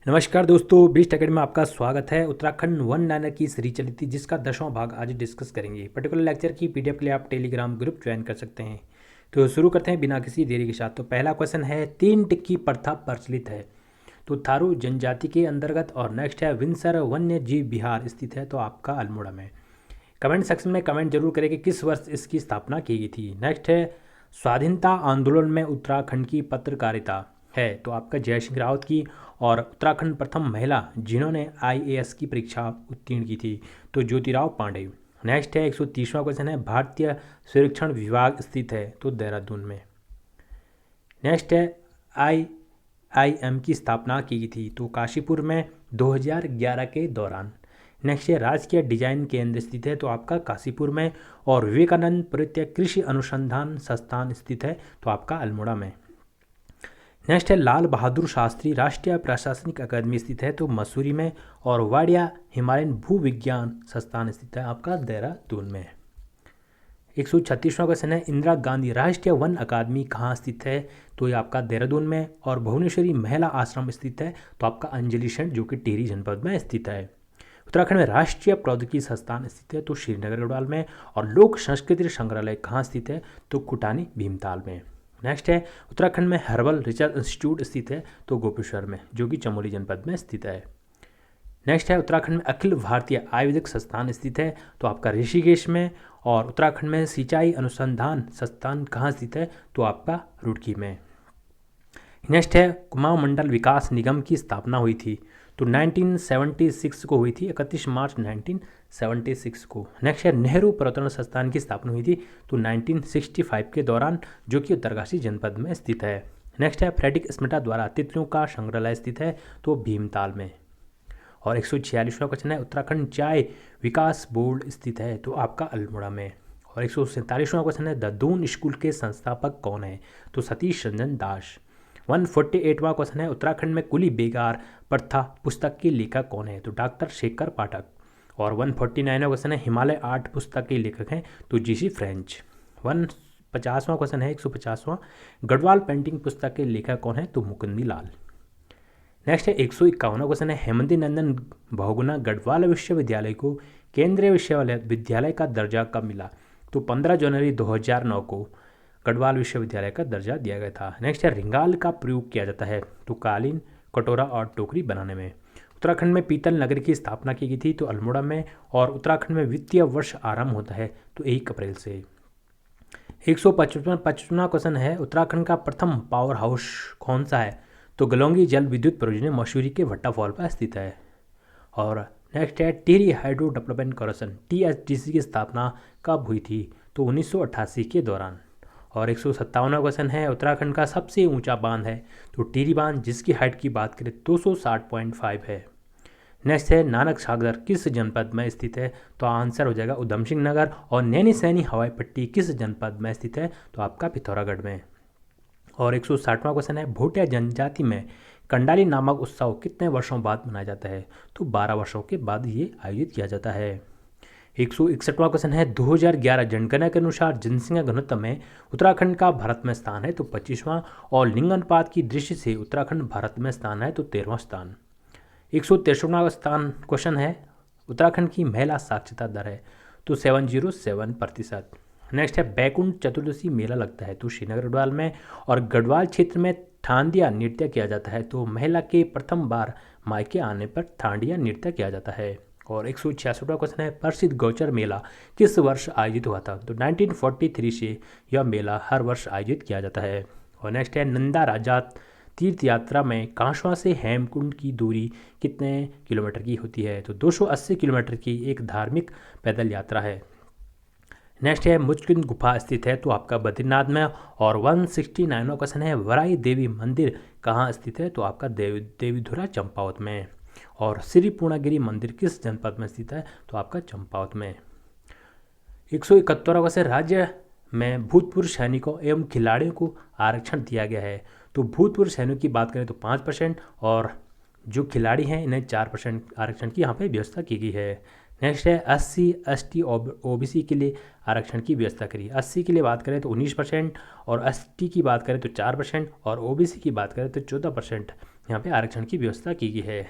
नमस्कार दोस्तों, beast academy में आपका स्वागत है। उत्तराखंड वन लाइनर की सीरीज चली थी जिसका 10वां भाग आज डिस्कस करेंगे। पर्टिकुलर लेक्चर की पीडीएफ के लिए आप टेलीग्राम ग्रुप ज्वाइन कर सकते हैं। तो शुरू करते हैं बिना किसी देरी के साथ। तो पहला क्वेश्चन है, 3 टिक्की प्रथा प्रचलित है। तो थारू जनजाति के अंतर्गत। और नेक्स्ट है, विंसर वन्य जीव विहार स्थित है तो आपका अल्मोड़ा में। कमेंट सेक्शन में कमेंट जरूर करें कि किस वर्ष इसकी स्थापना की गई थी। नेक्स्ट है, स्वाधीनता आंदोलन में उत्तराखंड की पत्रकारिता है तो आपका जय सिंह रावत की। और उत्तराखंड प्रथम महिला जिन्होंने आईएएस की परीक्षा उत्तीर्ण की थी तो ज्योतिराव पांडे। नेक्स्ट है 130वां क्वेश्चन है, भारतीय सर्वेक्षण विभाग स्थित है तो देहरादून में। नेक्स्ट है, आईआईएम की स्थापना की गई थी तो काशीपुर में 2011 के दौरान। नेक्स्ट है, राजकीय डिजाइन केंद्र स्थित है तो आपका काशीपुर में। और विवेकानंद प्रत्यय कृषि अनुसंधान संस्थान स्थित है तो आपका अल्मोड़ा में। नेक्स्ट है, लाल बहादुर शास्त्री राष्ट्रीय प्रशासनिक अकादमी स्थित है तो मसूरी में। और वाडिया हिमालयन भूविज्ञान संस्थान स्थित है आपका देहरादून में। 136वां क्वेश्चन है, इंदिरा गांधी राष्ट्रीय वन अकादमी कहाँ स्थित है तो ये आपका देहरादून में। और भुवनेश्वरी महिला आश्रम स्थित है तो आपका अंजलि सेंट जो कि टिहरी जनपद में स्थित है। उत्तराखंड में राष्ट्रीय प्रौद्योगिकी संस्थान स्थित है तो श्रीनगर गढ़वाल में। और लोक संस्कृति संग्रहालय कहाँ स्थित है तो कुटानी भीमताल में। नेक्स्ट है, उत्तराखंड में हर्बल रिसर्च इंस्टीट्यूट स्थित है तो गोपेश्वर में जो कि चमोली जनपद में स्थित है। नेक्स्ट है, उत्तराखंड में अखिल भारतीय आयुर्वेदिक संस्थान स्थित है तो आपका ऋषिकेश में। और उत्तराखंड में सिंचाई अनुसंधान संस्थान कहाँ स्थित है तो आपका रुड़की में। नेक्स्ट है, कुमाऊं मंडल विकास निगम की स्थापना हुई थी तो 1976 को हुई थी, 31 मार्च 1976 को। नेक्स्ट है, नेहरू पर्यटन संस्थान की स्थापना हुई थी तो 1965 के दौरान जो कि उत्तरकाशी जनपद में स्थित है। नेक्स्ट है, फ्रेडरिक स्मिटा द्वारा तितलियों का संग्रहालय स्थित है तो भीमताल में। और 146वां क्वेश्चन है, उत्तराखंड चाय विकास बोर्ड स्थित है तो आपका अल्मोड़ा में। और 147वां क्वेश्चन है, द दून स्कूल के संस्थापक कौन है तो सतीश रंजन दास। 148वां क्वेश्चन है, उत्तराखंड में कुली बेगार प्रथा पुस्तक के लेखक कौन है तो डॉक्टर शेखर पाठक। और 149वां क्वेश्चन है, हिमालय आर्ट पुस्तक के लेखक हैं तो जीसी फ्रेंच। 150वां क्वेश्चन है, 150वां, गढ़वाल पेंटिंग पुस्तक के लेखक कौन है तो मुकुंदी लाल। नेक्स्ट है 151वां क्वेश्चन है, हेमंती नंदन बहुगुणा गढ़वाल विश्वविद्यालय को केंद्रीय विश्वविद्यालय का दर्जा कब मिला तो 15 जनवरी 2009 को गढ़वाल विश्वविद्यालय का दर्जा दिया गया था। नेक्स्ट है, रिंगाल का प्रयोग किया जाता है तो कालीन, कटोरा और टोकरी बनाने में। उत्तराखंड में पीतल नगर की स्थापना की गई थी तो अल्मोड़ा में। और उत्तराखंड में वित्तीय वर्ष आरंभ होता है तो 1 अप्रैल से। 155वां क्वेश्चन है, उत्तराखंड का प्रथम पावर हाउस कौन सा है तो गलोंगी जल विद्युत परियोजना मसूरी के भट्टा फॉल पर स्थित है। और नेक्स्ट है, Tehri hydro development corporation THDC की स्थापना कब हुई थी तो 1988 के दौरान। और 157वां क्वेश्चन है, उत्तराखंड का सबसे ऊंचा बांध है तो टिहरी बांध जिसकी हाइट की बात करें 260.5 है। नेक्स्ट है, नानक सागर किस जनपद में स्थित है तो आंसर हो जाएगा उधम सिंह नगर। और नैनी सैनी हवाई पट्टी किस जनपद में स्थित है तो आपका पिथौरागढ़ में। और 160वां क्वेश्चन है, भोटिया जनजाति में कंडाली नामक उत्सव कितने वर्षों बाद मनाया जाता है तो 12 वर्षों के बाद ये आयोजित किया जाता है। 161वां क्वेश्चन है, 2011 जनगणना के अनुसार जनसंख्या घनत्व में उत्तराखंड का भारत में स्थान है तो 25वां। और लिंग अनुपात की दृष्टि से उत्तराखंड भारत में स्थान है तो 13वां स्थान। 163वां स्थान क्वेश्चन है, उत्तराखंड की महिला साक्षरता दर है तो 707%। नेक्स्ट है, बैकुंठ चतुर्दशी मेला लगता है तो श्रीनगर गढ़वाल में। और गढ़वाल क्षेत्र में ठांडिया नृत्य किया जाता है तो महिला के प्रथम बार मायके आने पर ठांडिया नृत्य किया जाता है। और 166वां क्वेश्चन है, प्रसिद्ध गौचर मेला किस वर्ष आयोजित हुआ था तो 1943 से यह मेला हर वर्ष आयोजित किया जाता है। और नेक्स्ट है, नंदा राजा तीर्थ यात्रा में कांसवा से हेमकुंड की दूरी कितने किलोमीटर की होती है तो 280 किलोमीटर की एक धार्मिक पैदल यात्रा है। नेक्स्ट है, मुचकुंद गुफा स्थित है तो आपका बद्रीनाथ में। और 169वां क्वेश्चन है, वराई देवी मंदिर कहाँ स्थित है तो आपका देवीधुरा चंपावत में। और श्री पूर्णागिरी मंदिर किस जनपद में स्थित है तो आपका चंपावत में। 171वां क्वेश्चन, राज्य में भूतपूर्व सैनिकों एवं खिलाड़ियों को आरक्षण दिया गया है तो भूतपूर्व सैनिकों की बात करें तो 5%। और जो खिलाड़ी हैं इन्हें 4% आरक्षण की यहाँ पे व्यवस्था की गई है। नेक्स्ट है, SC ST OBC के लिए आरक्षण की व्यवस्था करी। 80 के लिए बात करें तो 19%। और ST की बात करें तो 4%। और OBC की बात करें तो 14% यहाँ पे आरक्षण की व्यवस्था की गई है।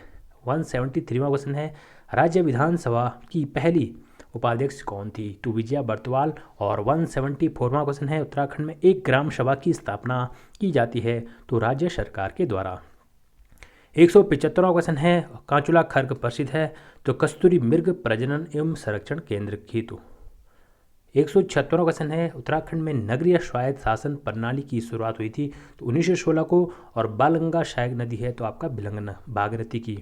173वां क्वेश्चन है, राज्य विधानसभा की पहली उपाध्यक्ष कौन थी? तो विजया बर्तवाल। और 174वां क्वेश्चन है, उत्तराखंड में एक ग्राम सभा की स्थापना की जाती है तो राज्य सरकार के द्वारा। 175वां क्वेश्चन है, कांचुला खर्क प्रसिद्ध है तो कस्तूरी मृग प्रजनन एवं संरक्षण केंद्र हेतु। 176वां क्वेश्चन है, उत्तराखंड में नगरीय स्वायत्त शासन प्रणाली की शुरुआत हुई थी तो 1916 को, और बालगंगा सहायक नदी है तो आपका भिलंगना भागीरथी की।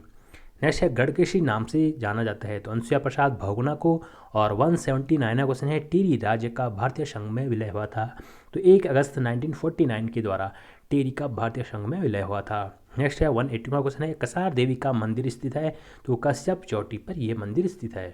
नेक्स्ट है, गढ़केशी नाम से जाना जाता है तो अनुसुईया प्रसाद बहुगुणा को। और 179वां क्वेश्चन है, टिहरी राज्य का भारतीय संघ में विलय हुआ था तो 1 अगस्त 1949 के द्वारा टिहरी का भारतीय संघ में विलय हुआ था। नेक्स्ट है 180वां क्वेश्चन है, कसार देवी का मंदिर स्थित है तो कश्यप चोटी पर यह मंदिर स्थित है।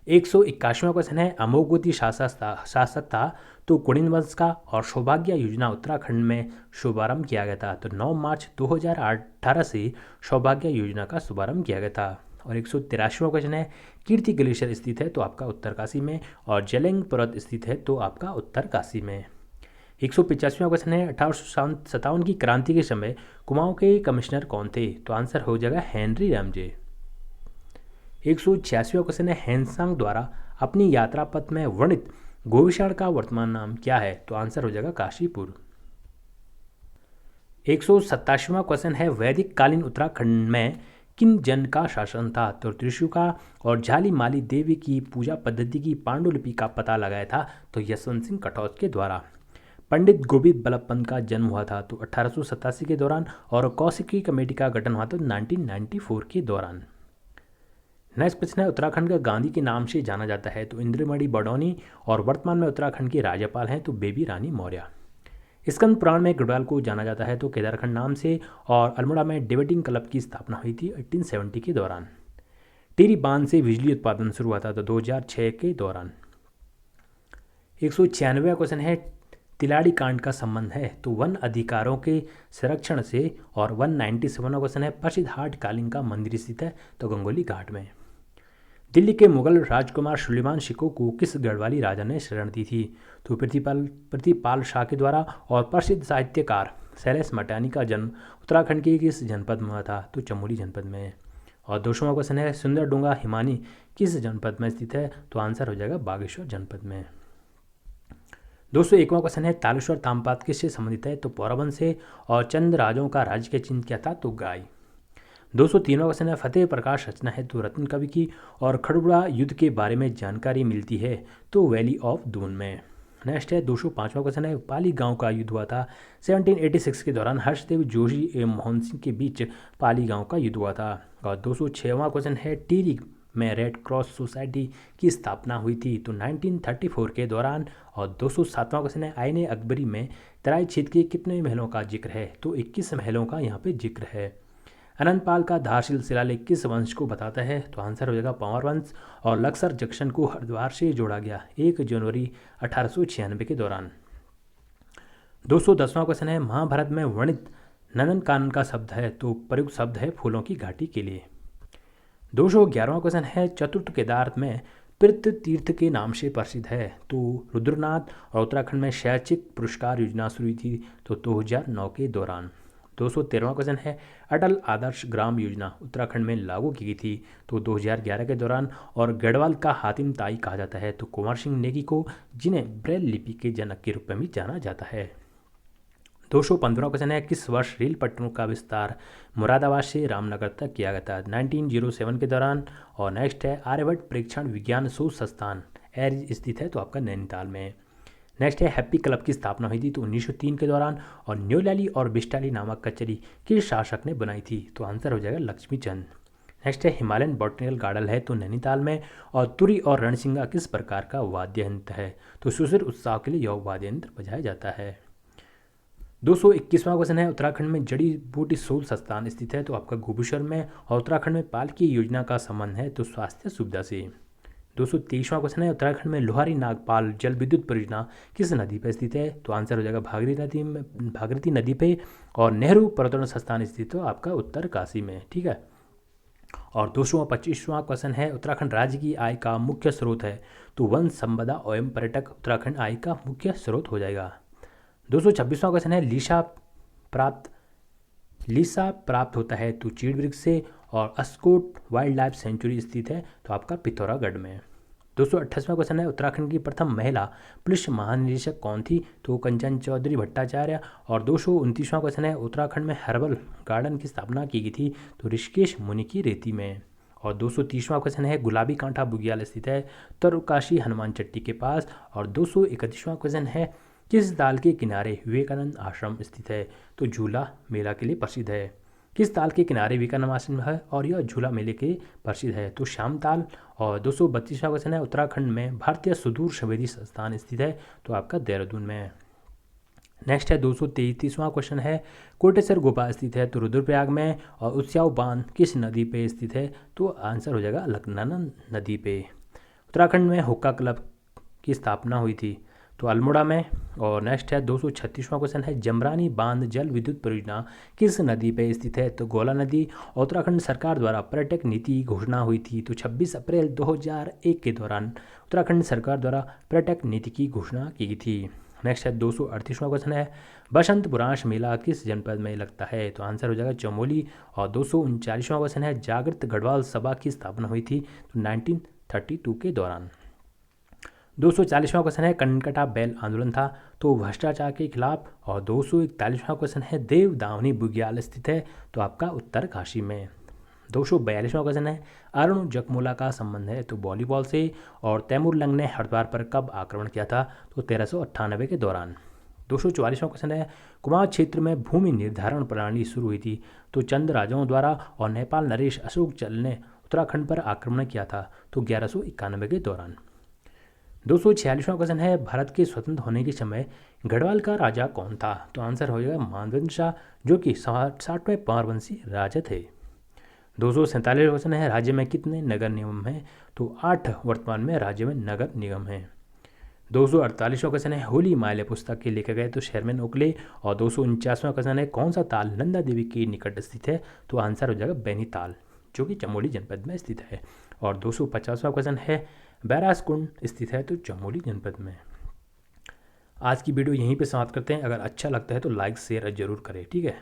181वां क्वेश्चन है, अमोघवती शासक था तो कुणिन वंश का, और सौभाग्य योजना उत्तराखंड में शुभारंभ किया गया था तो 9 मार्च 2018 से सौभाग्य योजना का शुभारंभ किया गया था। और 183वां क्वेश्चन है, कीर्ति ग्लेशियर स्थित है तो आपका उत्तरकाशी में, और जेलेंग पर्वत स्थित है तो आपका उत्तरकाशी में। 185वां क्वेश्चन है, 1857 की क्रांति के समय कुमाऊं के कमिश्नर कौन थे? तो आंसर हो जाएगा हेनरी रैमजे। 186वां क्वेश्चन है, हैंसंग द्वारा अपनी यात्रा पथ में वर्णित गोविषाण का वर्तमान नाम क्या है? तो आंसर हो जाएगा काशीपुर। 187वां क्वेश्चन है, वैदिक कालीन उत्तराखंड में किन जन का शासन था? तो त्रिशु का। और झाली माली देवी की पूजा पद्धति की पांडुलिपि का पता लगाया था तो यशवंत सिंह कटौच के द्वारा। पंडित गोविंद बल्लभ पंत का जन्म हुआ था तो 1887 के दौरान, और कौशिकी कमेटी का गठन हुआ था 1994 के दौरान। नेक्स्ट प्रश्न है, उत्तराखंड का गांधी के नाम से जाना जाता है तो इंद्रमणि बडौनी, और वर्तमान में उत्तराखंड के राज्यपाल हैं तो बेबी रानी मौर्य। स्कंद पुराण में गढ़वाल को जाना जाता है तो केदारखंड नाम से, और अल्मोड़ा में डिबेटिंग क्लब की स्थापना हुई थी 1870 के दौरान। टिहरी बांध से बिजली उत्पादन शुरू हुआ था तो 2006 के दौरान। 196वां क्वेश्चन है, तिलाड़ी कांड का संबंध है तो वन अधिकारों के संरक्षण से। और 197वां क्वेश्चन है, प्रसिद्ध हाट कालीन का मंदिर स्थित है तो गंगोली घाट में। दिल्ली के मुगल राजकुमार सुलेमान शिको को किस गढ़वाली राजा ने शरण दी थी? तो प्रतिपाल शाह के द्वारा। और प्रसिद्ध साहित्यकार शैलेश मटानी का जन्म उत्तराखंड के किस जनपद में हुआ था? तो चमोली जनपद में। और 200वां क्वेश्चन है, सुंदरडूंगा हिमानी किस जनपद में स्थित है? तो आंसर हो जाएगा बागेश्वर जनपद में। 201वां क्वेश्चन है, तालेश्वर ताम्रपात्र किससे संबंधित है? तो पौरवन से। और चंद राजों का राज्य के चिन्ह क्या था? तो गाय। 203वां क्वेश्चन है, फतेह प्रकाश रचना है तो रत्न कवि की। और खड़बड़ा युद्ध के बारे में जानकारी मिलती है तो वैली ऑफ दून में। नेक्स्ट है 205वां क्वेश्चन है, पाली गांव का युद्ध हुआ था 1786 के दौरान हर्षदेव जोशी एवं मोहन सिंह के बीच पाली गांव का युद्ध हुआ था। और 206वां क्वेश्चन है, टिहरी में रेड क्रॉस सोसाइटी की स्थापना हुई थी तो 1934 के दौरान। और 207वां क्वेश्चन है, आईने अकबरी में तराई क्षेत्र के कितने महलों का जिक्र है? तो 21 महलों का यहाँ पे जिक्र है। अनंतपाल का धारशिल शिलालेख किस वंश को बताता है? तो आंसर हो जाएगा पंवर वंश। और लक्सर जंक्शन को हरिद्वार से जोड़ा गया 1 जनवरी 1896 के दौरान। 210वां क्वेश्चन है, महाभारत में वर्णित नंदन कानन का शब्द है तो प्रयुक्त शब्द है फूलों की घाटी के लिए। 211वां क्वेश्चन है, चतुर्थ केदार में पृथ्वी तीर्थ के नाम से प्रसिद्ध है तो रुद्रनाथ। और उत्तराखंड में शैक्षिक पुरस्कार योजना शुरू हुई थी तो 2009 के दौरान। 213वां क्वेश्चन है, अटल आदर्श ग्राम योजना उत्तराखंड में लागू की गई थी तो 2011 के दौरान। और गढ़वाल का हातिम ताई कहा जाता है तो कुंवर सिंह नेगी को, जिन्हें ब्रेल लिपि के जनक के रूप में भी जाना जाता है। 215वां क्वेश्चन है, किस वर्ष रेल पटरियों का विस्तार मुरादाबाद से रामनगर तक किया गया था? 1907 के दौरान। और नेक्स्ट है, आर्यभट्ट प्रेक्षण विज्ञान शोध संस्थान एयर स्थित है तो आपका नैनीताल में। नेक्स्ट है, हैप्पी क्लब की स्थापना हुई थी तो 1903 के दौरान। और न्यूलैली और बिस्टाली नामक कचहरी किस शासक ने बनाई थी? तो आंसर हो जाएगा लक्ष्मीचंद। नेक्स्ट है, हिमालयन बॉटनिकल गार्डन है तो नैनीताल में। और तुरी और रणसिंगा किस प्रकार का वाद्य यंत्र है? तो सुशिर उत्सव के लिए यह वाद्य यंत्र बजाया जाता है। 221वां क्वेश्चन है, उत्तराखंड में जड़ी बूटी शोध संस्थान स्थित है तो आपका गोपेश्वर में। और उत्तराखंड में पालकी योजना का संबंध है तो स्वास्थ्य सुविधा से। 223वां क्वेश्चन है, उत्तराखंड में लोहारी नागपाल जल विद्युत परियोजना किस नदी पर स्थित है? तो आंसर हो जाएगा भागीरथी नदी पे। और नेहरू पर्यटन संस्थान स्थित तो आपका उत्तरकाशी में। ठीक है। और 225वां क्वेश्चन है, उत्तराखंड राज्य की आय का मुख्य स्रोत है तो वन संपदा एवं पर्यटक उत्तराखंड आय का मुख्य स्रोत हो जाएगा। 226वां क्वेश्चन है, लीसा प्राप्त लीसा प्राप्त होता है तो चीड़ वृक्ष से, और अस्कोट वाइल्ड लाइफ सेंचुरी स्थित है तो आपका पिथौरागढ़ में। 228वां क्वेश्चन है, उत्तराखंड की प्रथम महिला पुलिस महानिदेशक कौन थी? तो कंचन चौधरी भट्टाचार्य। और 229वां क्वेश्चन है, उत्तराखंड में हर्बल गार्डन की स्थापना की गई थी? तो ऋषिकेश मुनि की रेती में। और 230वां क्वेश्चन है, गुलाबी कांठा बुग्याल स्थित है उत्तरकाशी हनुमान चट्टी के पास। और 231वां क्वेश्चन है, किस ताल के किनारे विवेकानंद आश्रम स्थित है? तो झूला मेला के लिए प्रसिद्ध है। किस ताल के किनारे विवेकानंद आश्रम है और यह झूला मेले के प्रसिद्ध है? तो श्याम ताल। और 232वां क्वेश्चन है, उत्तराखंड में भारतीय सुदूर संवेदी संस्थान स्थित है? तो आपका देहरादून में। नेक्स्ट है 233वां क्वेश्चन है, कोटेश्वर गुफा स्थित है तो रुद्रप्रयाग में। और उत्स्याव बांध किस नदी पे स्थित है? तो आंसर हो जाएगा अलकनंदा नदी पे। उत्तराखंड में हुक्का क्लब की स्थापना हुई थी? तो अल्मोड़ा में। और नेक्स्ट है 236वां क्वेश्चन है, जमरानी बांध जल विद्युत परियोजना किस नदी पे स्थित है? तो गोला नदी। और उत्तराखंड सरकार द्वारा पर्यटक नीति की घोषणा हुई थी? तो 26 अप्रैल 2001 के दौरान उत्तराखंड सरकार द्वारा पर्यटक नीति की घोषणा की गई थी। नेक्स्ट है 238वां क्वेश्चन है, बसंत पुरांश मेला किस जनपद में लगता है? तो आंसर हो जाएगा चमोली। और 239वां क्वेश्चन है, जागृत गढ़वाल सभा की स्थापना हुई थी? तो 1932 के दौरान। 240वां क्वेश्चन है, कनकटा बैल आंदोलन था? तो भ्रष्टाचार के खिलाफ। और 241वां क्वेश्चन है, देव दावनी बुग्याल स्थित है? तो आपका उत्तरकाशी में। 242वां क्वेश्चन है, अरुण जकमोला का संबंध है? तो वॉलीबॉल से। और तैमूर लंग ने हरिद्वार पर कब आक्रमण किया था? तो 1398 के दौरान। 244वां क्वेश्चन है, कुमाऊं क्षेत्र में भूमि निर्धारण प्रणाली शुरू हुई थी? तो चंद राजाओं द्वारा। और नेपाल नरेश अशोक चल ने उत्तराखंड पर आक्रमण किया था? तो 1191 के दौरान। 246वां क्वेश्चन है, भारत के स्वतंत्र होने के समय गढ़वाल का राजा कौन था? तो आंसर हो जाएगा मानवेंद्र शाह, जो कि 60वें पारवंशी राजा थे। 247वां क्वेश्चन है, राज्य में कितने नगर निगम हैं? तो 8 वर्तमान में राज्य में नगर निगम हैं। 248वां क्वेश्चन है, होली माल्य पुस्तक के लेखक है? तो शेरमैन ओकले। और 249वां क्वेश्चन है, कौन सा ताल नंदा देवी के निकट स्थित है? तो आंसर हो जाएगा बैनीताल, जो कि चमोली जनपद में स्थित है। और 250वां क्वेश्चन है, बैरासकुंड स्थित है? तो चमोली जनपद में। आज की वीडियो यहीं पे समाप्त करते हैं। अगर अच्छा लगता है तो लाइक शेयर जरूर करें, ठीक है।